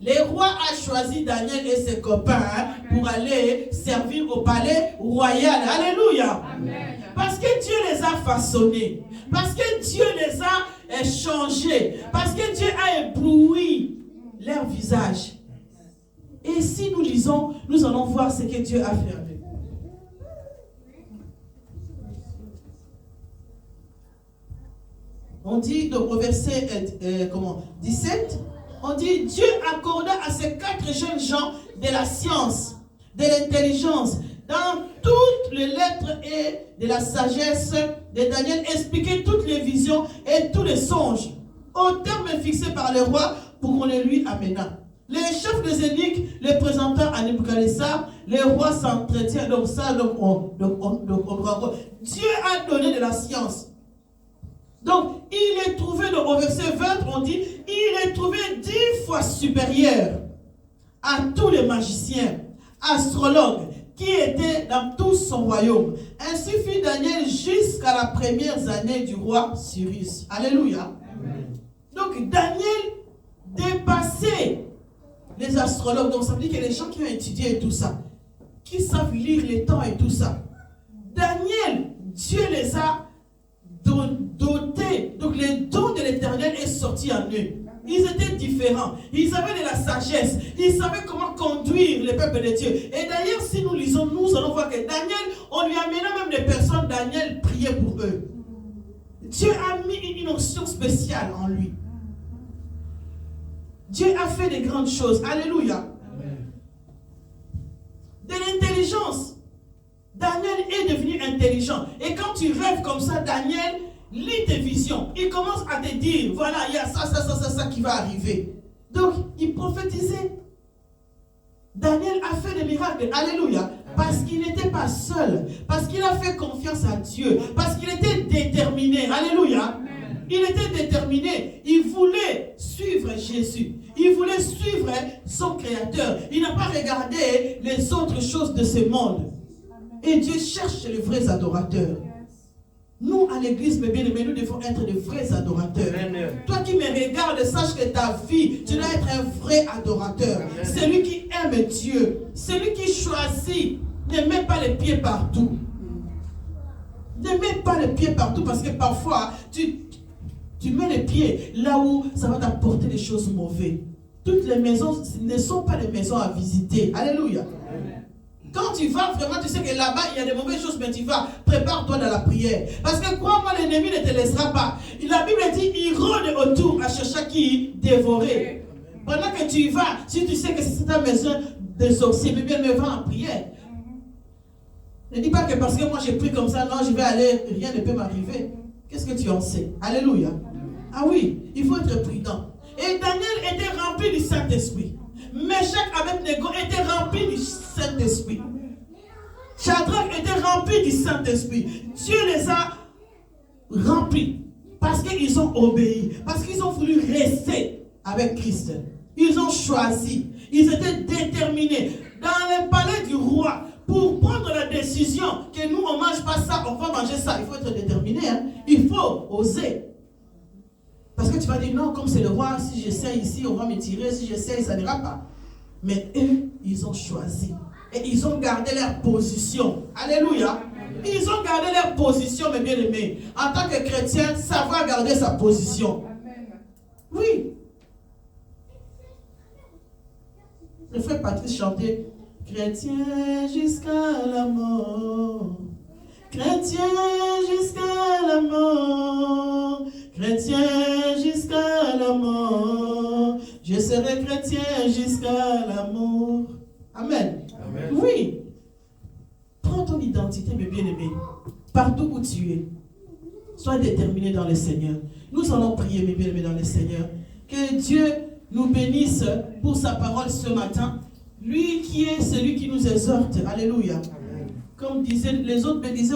Le roi a choisi Daniel et ses copains pour aller servir au palais royal. Alléluia. Amen. Parce que Dieu les a façonnés. Parce que Dieu les a changés. Parce que Dieu a ébloui leur visage. Et si nous lisons, nous allons voir ce que Dieu a fait avec. On dit, donc au verset 17, on dit, Dieu accorda à ces 4 jeunes gens de la science, de l'intelligence, dans toutes les lettres et de la sagesse de Daniel, expliquer toutes les visions et tous les songes, au terme fixé par le roi pour qu'on les lui amena. Les chefs des énigmes les présentant à Nebuchadnezzar, le roi s'entretient. Donc ça, Dieu a donné de la science. Donc, il est trouvé, au verset 20, on dit, il est trouvé 10 fois supérieur à tous les magiciens, astrologues, qui étaient dans tout son royaume. Ainsi fit Daniel jusqu'à la première année du roi Cyrus. Alléluia. Amen. Donc, Daniel dépassait les astrologues. Donc, ça veut dire que les gens qui ont étudié et tout ça, qui savent lire les temps et tout ça, Daniel, Dieu les a dotés. Donc, les dons de l'Éternel est sorti en eux. Ils étaient différents. Ils avaient de la sagesse. Ils savaient comment conduire le peuple de Dieu. Et d'ailleurs, si nous lisons, nous allons voir que Daniel, on lui amena même des personnes, Daniel priait pour eux. Dieu a mis une onction spéciale en lui. Dieu a fait de grandes choses. Alléluia. Amen. De l'intelligence. Daniel est devenu intelligent. Et quand tu rêves comme ça, Daniel lit tes visions. Il commence à te dire, voilà, il y a ça qui va arriver. Donc, il prophétisait. Daniel a fait des miracles. Alléluia. Parce qu'il n'était pas seul. Parce qu'il a fait confiance à Dieu. Parce qu'il était déterminé. Alléluia. Il était déterminé. Il voulait suivre Jésus. Il voulait suivre son Créateur. Il n'a pas regardé les autres choses de ce monde. Et Dieu cherche les vrais adorateurs. Nous, à l'église, mes bien-aimés, nous devons être de vrais adorateurs. Amen. Toi qui me regardes, sache que ta vie, tu dois être un vrai adorateur. Amen. Celui qui aime Dieu. Celui qui choisit. Ne mets pas les pieds partout. Ne mets pas les pieds partout parce que parfois, tu mets les pieds là où ça va t'apporter des choses mauvaises. Toutes les maisons ne sont pas des maisons à visiter. Alléluia. Amen. Quand tu vas, vraiment, tu sais que là-bas, il y a des mauvaises choses, mais tu vas, prépare-toi dans la prière. Parce que crois-moi, l'ennemi ne te laissera pas. La Bible dit, il rôde autour à chercher qui dévorer. Pendant que tu y vas, si tu sais que c'est ta maison de sorcier, mais bien, me va en prière. Ne dis pas que parce que moi j'ai pris comme ça, non, je vais aller, rien ne peut m'arriver. Qu'est-ce que tu en sais? Alléluia. Ah oui, il faut être prudent. Et Daniel était rempli du Saint-Esprit. Meshach Abednego était rempli du Saint-Esprit. Shadrach était rempli du Saint-Esprit. Dieu les a remplis parce qu'ils ont obéi, parce qu'ils ont voulu rester avec Christ. Ils ont choisi. Ils étaient déterminés dans le palais du roi pour prendre la décision que nous on ne mange pas ça, on va manger ça. Il faut être déterminé. Hein? Il faut oser. Parce que tu vas dire, non, comme c'est le roi, si j'essaie ici, on va me tirer, si j'essaie, ça n'ira pas. Mais eux, ils ont choisi. Et ils ont gardé leur position. Alléluia. Ils ont gardé leur position, mes bien-aimés. En tant que chrétien, savoir garder sa position. Oui. Le frère Patrice chantait, chrétien jusqu'à la mort. Chrétien jusqu'à la mort. Chrétien jusqu'à la mort, je serai chrétien jusqu'à la mort. Amen. Amen. Oui. Prends ton identité, mes bien-aimés, partout où tu es. Sois déterminé dans le Seigneur. Nous allons prier, mes bien-aimés, dans le Seigneur. Que Dieu nous bénisse pour sa parole ce matin. Lui qui est celui qui nous exhorte. Alléluia. Amen. Comme disaient les autres me disaient,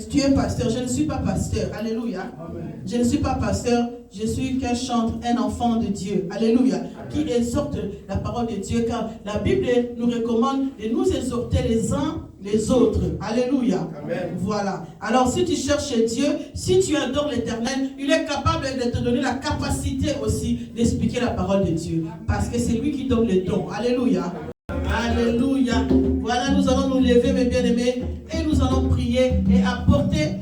tu es pasteur, je ne suis pas pasteur. Alléluia. Amen. Je ne suis pas pasteur, je suis qu'un chantre, un enfant de Dieu. Alléluia. Amen. Qui exhorte la parole de Dieu, car la Bible nous recommande de nous exhorter les uns les autres. Alléluia. Amen. Voilà. Alors si tu cherches Dieu, si tu adores l'Éternel, il est capable de te donner la capacité aussi d'expliquer la parole de Dieu. Parce que c'est lui qui donne les dons. Alléluia. Amen. Alléluia. Voilà, nous allons nous lever, mes bien-aimés, et nous allons prier et apporter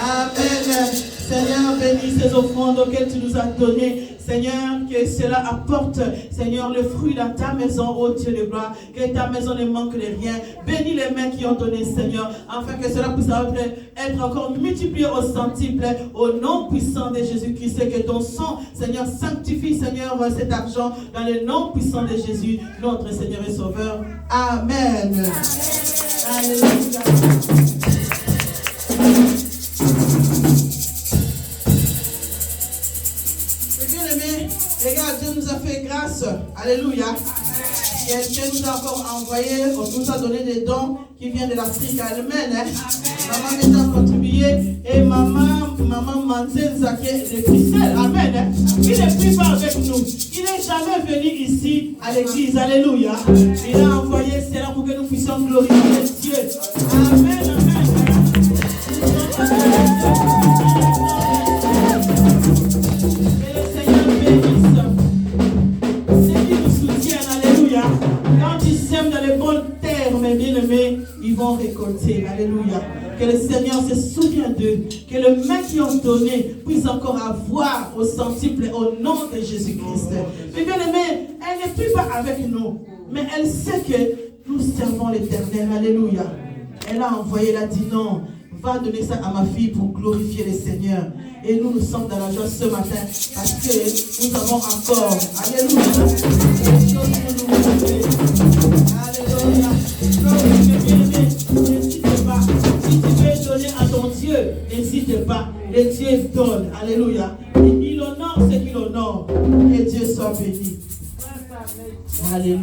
Amen. Seigneur, bénis ces offrandes auxquelles tu nous as données. Seigneur, que cela apporte, Seigneur, le fruit dans ta maison, ô Dieu de gloire. Que ta maison ne manque de rien. Bénis les mains qui ont donné, Seigneur, afin que cela puisse être encore multiplié au centuple, au nom puissant de Jésus-Christ. Et que ton sang, Seigneur, sanctifie, Seigneur, cet argent dans le nom puissant de Jésus, notre Seigneur et Sauveur. Amen. Amen. Alléluia. Regarde, Dieu nous a fait grâce. Alléluia. Dieu nous a encore envoyé, on nous a donné des dons qui viennent de l'Afrique. Amen. Maman nous a contribué et maman Manzel Zaké de Bruxelles. Amen. Il ne prie pas avec nous. Il n'est jamais venu ici à l'église. Alléluia. Il a envoyé cela pour que nous puissions glorifier Dieu. Amen. Amen. Dans les bonnes terres, mes bien-aimés, ils vont récolter. Alléluia. Que le Seigneur se souvienne d'eux. Que le main qui ont donné puisse encore avoir au centuple au nom de Jésus-Christ. Mes bien-aimés, elle n'est plus pas avec nous. Mais elle sait que nous servons l'Éternel. Alléluia. Elle a envoyé, elle a dit non. Va donner ça à ma fille pour glorifier le Seigneur. Et nous sommes dans la joie ce matin parce que nous avons encore. Alléluia. Alléluia. N'hésite pas. Si tu veux donner à ton Dieu, n'hésite pas. Le Dieu donne. Alléluia. Et il honore ce qu'il honore. Que Dieu soit béni. Alléluia.